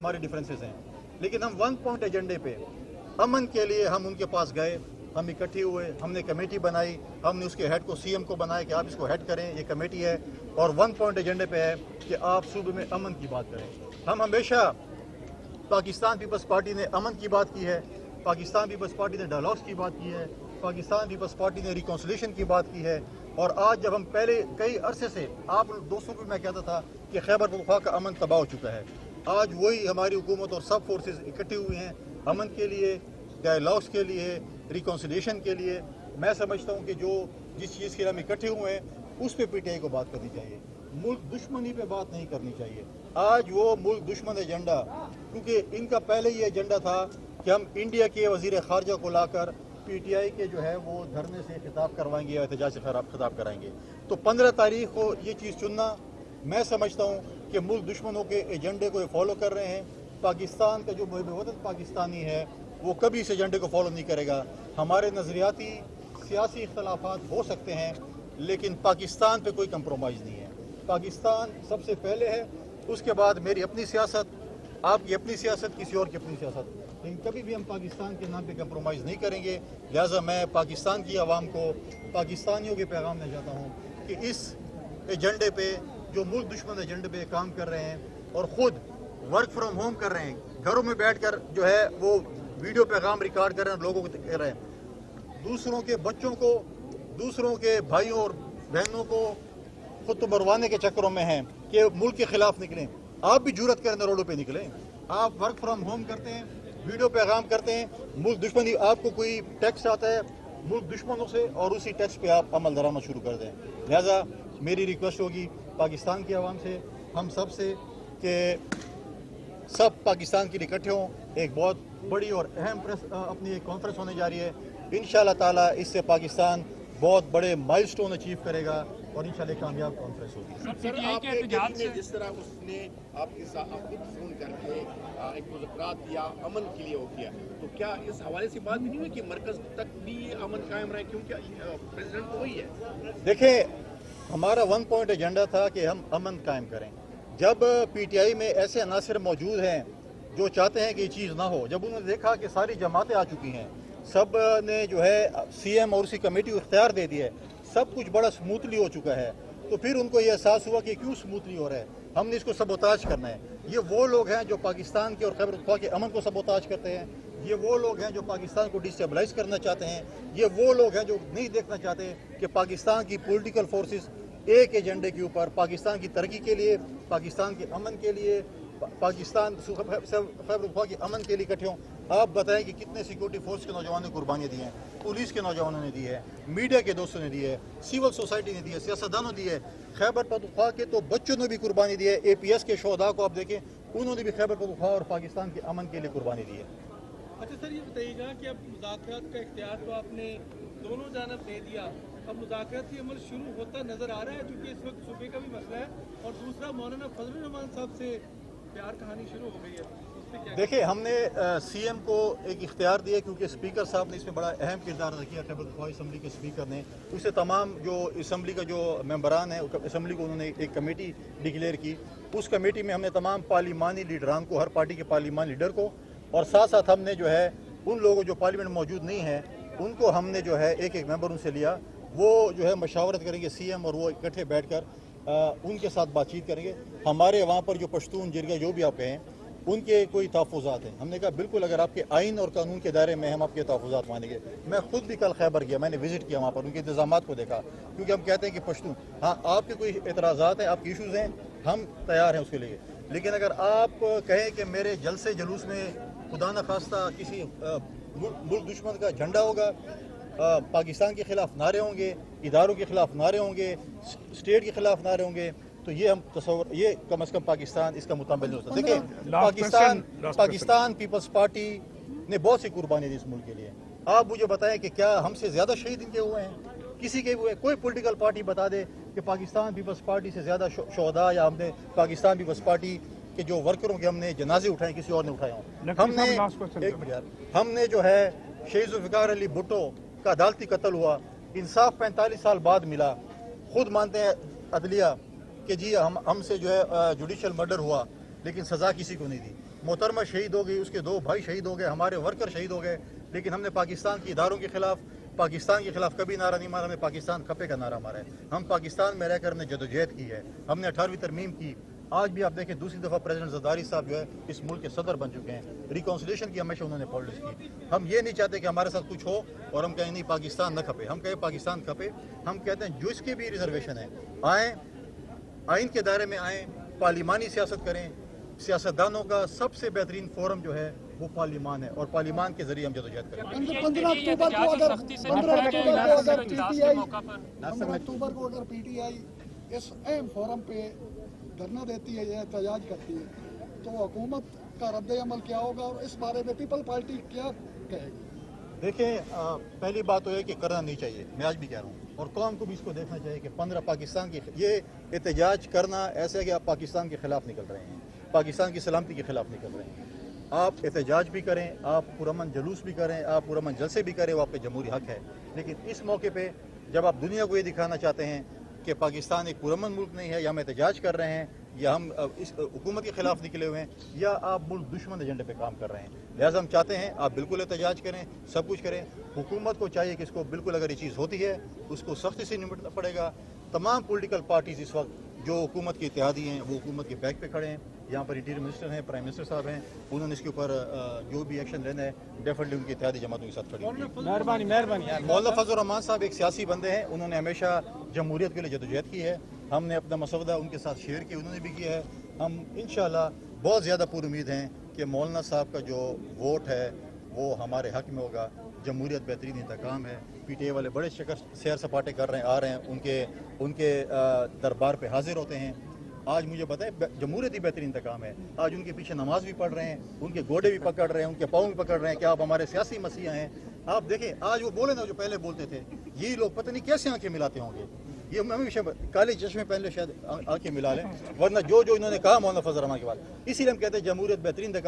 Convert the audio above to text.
हमारे डिफरेंसेस हैं, लेकिन हम 1 पॉइंट एजेंडे पे अमन के लिए हम उनके पास गए, हम इकट्ठे हुए, हमने कमेटी बनाई, हमने उसके हेड को सीएम को बनाया कि आप इसको हेड करें, ये कमेटी है और 1 पॉइंट एजेंडे पे है कि आप सूबे में अमन की बात करें। हम हमेशा पाकिस्तान पीपल्स पार्टी ने अमन की बात की है, पाकिस्तान पीपल्स पार्टी ने डायलॉग्स की बात की है, पाकिस्तान पीपल्स पार्टी ने रिकॉन्सिलेशन की बात की है। और आज जब हम पहले कई अरसे से आप दोस्तों को मैं कहता था कि खैबर पख्तूनख्वा का अमन तबाह हो चुका है, आज वही हमारी हुकूमत और सब फोर्सेस इकट्ठी हुई हैं अमन के लिए, डायलॉग्स के लिए, रिकॉन्सिलेशन के लिए। मैं समझता हूँ कि जो जिस चीज़ के लिए हम इकट्ठे हुए हैं उस पर पीटीआई को बात करनी चाहिए, मुल्क दुश्मनी पे बात नहीं करनी चाहिए। आज वो मुल्क दुश्मन एजेंडा, क्योंकि इनका पहले ही एजेंडा था कि हम इंडिया के वज़ीर ख़ारजा को लाकर पीटीआई के जो है वो धरने से खिताब करवाएंगे या एहतजाज से खिताब कराएंगे। तो 15 तारीख को ये चीज़ चुनना, मैं समझता हूँ कि मुल्क दुश्मनों के एजेंडे को ये फॉलो कर रहे हैं। पाकिस्तान का जो वतन पाकिस्तानी है वो कभी इस एजेंडे को फॉलो नहीं करेगा। हमारे नज़रियाती सियासी इख्तलाफात हो सकते हैं, लेकिन पाकिस्तान पे कोई कंप्रोमाइज़ नहीं है। पाकिस्तान सबसे पहले है, उसके बाद मेरी अपनी सियासत, आपकी अपनी सियासत, किसी और की अपनी सियासत, लेकिन कभी भी हम पाकिस्तान के नाम पे कंप्रोमाइज़ नहीं करेंगे। लिहाजा मैं पाकिस्तान की आवाम को, पाकिस्तानियों के पैगाम देना चाहता हूँ कि इस एजेंडे पे, जो मुल्क दुश्मन एजेंडे पे काम कर रहे हैं और ख़ुद वर्क फ्रॉम होम कर रहे हैं, घरों में बैठकर जो है वो वीडियो पैगाम रिकॉर्ड कर रहे हैं, लोगों को कह रहे हैं, दूसरों के बच्चों को, दूसरों के भाइयों और बहनों को खुद तो मरवाने के चक्करों में हैं कि मुल्क के खिलाफ निकलें। आप भी जुर्रत करें, रोडों पे निकलें। आप वर्क फ्रॉम होम करते हैं, वीडियो पैगाम करते हैं, मुल्क दुश्मनी, आपको कोई टैक्स आता है मुल्क दुश्मनों से और उसी टैक्स पे आप अमल दरामद शुरू कर दें। लिहाजा मेरी रिक्वेस्ट होगी पाकिस्तान की आवाम से, हम सब से, कि सब पाकिस्तान के लिए इकट्ठे हों। एक बहुत बड़ी और अहम अपनी एक कॉन्फ्रेंस होने जा रही है। इंशाअल्लाह ताला इससे पाकिस्तान बहुत बड़े माइलस्टोन अचीव करेगा और इंशाअल्लाह कामयाब कॉन्फ्रेंस होगी। सर, आपके एहतजाज में जिस तरह उसने आपके साथ आपको फोन करके एक मुज़ाकरात दिया, अमन के लिए वो किया, तो क्या इस हवाले से बात भी नहीं हुई कि मरकज तक भी अमन कायम रहे, क्योंकि प्रेसिडेंट तो वही है? देखें, हमारा 1 पॉइंट एजेंडा था कि हम अमन कायम करें। जब पीटीआई में ऐसे अनासर मौजूद हैं जो चाहते हैं कि ये चीज़ ना हो, जब उन्होंने देखा कि सारी जमातें आ चुकी हैं, सब ने जो है सीएम और उसी कमेटी को इख्तियार दे दिया है, सब कुछ बड़ा स्मूथली हो चुका है, तो फिर उनको ये एहसास हुआ कि क्यों स्मूथली हो रहा है, हमने इसको सबोताज करना है। ये वो लोग हैं जो पाकिस्तान के और खैबर पख्तूनख्वा के अमन को सबोताज करते हैं, ये वो लोग हैं जो पाकिस्तान को डिस्टेबलाइज करना चाहते हैं, ये वो लोग हैं जो नहीं देखना चाहते कि पाकिस्तान की पॉलिटिकल फोर्सेस एक एजेंडे के ऊपर पाकिस्तान की तरक्की के लिए, पाकिस्तान के अमन के लिए, पाकिस्तान खैबर पख्तूनख्वा के अमन के लिए इकट्ठे हों। आप बताएं कि कितने सिक्योरिटी फोर्स के नौजवानों ने कुर्बानियाँ दी हैं, पुलिस के नौजवानों ने दी है, मीडिया के दोस्तों ने दी है, सिविल सोसाइटी ने दी है, सियासतदानों ने दी है, खैबर पख्तूनख्वा के तो बच्चों ने भी कुर्बानी दी है। APS के शोहदा को आप देखें, उन्होंने भी खैबर पख्तूनख्वा और पाकिस्तान के अमन के लिए कुर्बानी दी है। अच्छा सर, ये बताइएगा कि अब मुज़ाकरात का इख्तियार तो आपने दोनों जानब दे दिया, अब मुज़ाकराती अमल शुरू होता नज़र आ रहा है, क्योंकि इस वक्त सूबे का भी मसला है और दूसरा मौलाना फजल रहमान साहब से प्यार कहानी शुरू हो गई है, उससे क्या? देखिए, हमने सीएम को एक इख्तियार दिया क्योंकि स्पीकर साहब ने इसमें बड़ा अहम किरदार अदा किया। खैबर पख्तूनख्वा असम्बली के स्पीकर ने, उससे तमाम जो असम्बली का जो मेंबरान है असम्बली को उन्होंने एक कमेटी डिक्लेयर की। उस कमेटी में हमने तमाम पार्लिमानी लीडरान को, हर पार्टी के पार्लिमानी लीडर को, और साथ साथ हमने जो है उन लोगों जो पार्लियामेंट मौजूद नहीं है उनको हमने जो है एक एक मेंबर उनसे लिया, वो जो है मशावरत करेंगे सीएम और वो इकट्ठे बैठकर उनके साथ बातचीत करेंगे। हमारे वहाँ पर जो पश्तून जिरगा जो भी आप कहें, उनके कोई तहफ़्फ़ुज़ात हैं, हमने कहा बिल्कुल अगर आपके आइन और कानून के दायरे में हम आपके तहफ़्फ़ुज़ात मानेंगे। मैं खुद भी कल खैबर गया, मैंने विजिट किया वहाँ पर, उनके इंतजामात को देखा, क्योंकि हम कहते हैं कि पश्तून, हाँ आपके कोई एतराज़ात हैं, आपके इशूज़ हैं, हम तैयार हैं उसके लिए, लेकिन अगर आप कहें कि मेरे जलसे जुलूस में खुदा न खास्ता किसी मुल्क दुश्मन का झंडा होगा, पाकिस्तान के खिलाफ नारे होंगे, इदारों के खिलाफ नारे होंगे, स्टेट के खिलाफ नारे होंगे, तो ये हम तस्वर, ये कम अज़ कम पाकिस्तान इसका मुताबिक नहीं होता। देखिए, पाकिस्तान पीपल्स पार्टी ने बहुत सी कुर्बानी दी इस मुल्क के लिए। आप मुझे बताएं कि क्या हमसे ज़्यादा शहीद इनके हुए हैं? किसी के हुए? कोई पॉलिटिकल पार्टी बता दे कि पाकिस्तान पीपल्स पार्टी से ज़्यादा शोहदा या हमने पाकिस्तान पीपल्स पार्टी के जो वर्करों के हमने जनाजे उठाए किसी और ने उठाए हों। हमने जो है शहीद ज़ुल्फ़िकार अली भुट्टो का अदालती कत्ल हुआ, इंसाफ 45 साल बाद मिला, खुद मानते हैं अदलिया कि जी हमसे जो है जुडिशल मर्डर हुआ, लेकिन सज़ा किसी को नहीं दी। मोहतरमा शहीद हो गई, उसके 2 भाई शहीद हो गए, हमारे वर्कर शहीद हो गए, लेकिन हमने पाकिस्तान की इदारों के खिलाफ, पाकिस्तान के खिलाफ कभी नारा नहीं मारा। हमने पाकिस्तान खपे का नारा मारा है। हम पाकिस्तान में रहकर हमने जदोजहद की है, हमने 18वीं तरमीम की। आज भी आप देखें दूसरी दफ़ा प्रेसिडेंट ज़रदारी साहब जो है इस मुल्क के सदर बन चुके हैं। रिकॉन्सिलेशन की हमेशा उन्होंने पॉलिटिक्स की। हम ये नहीं चाहते कि हमारे साथ कुछ हो और हम कहें नहीं पाकिस्तान न खपे, हम कहें पाकिस्तान खपे। हम कहते हैं जो इसके भी रिजर्वेशन है आएँ, आइन के दायरे में आएँ, पार्लिमानी सियासत करें। सियासतदानों का सबसे बेहतरीन फोरम जो है वो पार्लिमान है और पार्लिमान के जरिए हम जदोजहद करें। 15 अक्टूबर को अगर PTI इस अहम फोरम पे धरना देती है या एहतजाज करती है तो हुकूमत का रद्द अमल क्या होगा और इस बारे में पीपल पार्टी क्या कहेगी? देखिए, पहली बात तो है कि करना नहीं चाहिए, मैं आज भी कह रहा हूँ, और कौम को भी इसको देखना चाहिए कि 15 पाकिस्तान की ये एहतजाज करना ऐसा है कि आप पाकिस्तान के खिलाफ निकल रहे हैं, पाकिस्तान की सलामती के खिलाफ निकल रहे हैं। आप एहतजाज भी करें, आप पुरअमन जुलूस भी करें, आप पुरअमन जलसे भी करें, वो आपके जमहूरी हक है। लेकिन इस मौके पे जब आप दुनिया को ये दिखाना चाहते हैं कि पाकिस्तान एक पुरअमन मुल्क नहीं है, या हम एहतजाज कर रहे हैं, या हम इस हुकूमत के खिलाफ निकले हुए हैं, या आप मुल्क दुश्मन एजेंडे पे काम कर रहे हैं, लिहाजा हम चाहते हैं आप बिल्कुल एहतजाज करें, सब कुछ करें। हुकूमत को चाहिए कि इसको बिल्कुल अगर ये चीज़ होती है उसको सख्ती से निपटना पड़ेगा। तमाम पॉलिटिकल पार्टीज इस वक्त जो हुकूमत के इत्तेहादी हैं वो हुकूमत के बैक पे खड़े हैं। यहाँ पर इंटीरियर मिनिस्टर हैं, प्राइम मिनिस्टर साहब हैं, उन्होंने इसके ऊपर जो भी एक्शन लेना है डेफिनेटली उनकी इत्तेहादी जमातों के साथ खड़ी होगी। मौलाना फजल रहमान साहब एक सियासी बंदे हैं, उन्होंने हमेशा जमहूरियत के लिए जदोजहद की है। हमने अपना मसवदा उनके साथ शेयर किया, उन्होंने भी किया है। हम इंशाल्लाह बहुत ज़्यादा पूरी उम्मीद हैं कि मौलाना साहब का जो वोट है वो हमारे हक में होगा। जमहूरियत बेहतरीन इंतकाम है। PTI वाले बड़े सैर सपाटे कर रहे हैं, आ रहे हैं, उनके दरबार पे हाजिर होते हैं। आज मुझे बताएं जमहूरियत ही बेहतरीन इंतकाम है। आज उनके पीछे नमाज भी पढ़ रहे हैं, उनके गोडे भी पकड़ रहे हैं, उनके पाँव भी पकड़ रहे हैं कि आप हमारे सियासी मसीहा हैं। आप देखें आज वो बोले ना जो पहले बोलते थे, यही लोग पता नहीं कैसे आंखें मिलाते होंगे। ये हमेशा काले चश्मे पहले शायद आंखें मिला लें, वरना जो इन्होंने कहा मौलाना फजल रहमान के बाद, इसीलिए हम कहते हैं जमहूरियत बेहतरीन इंतकाम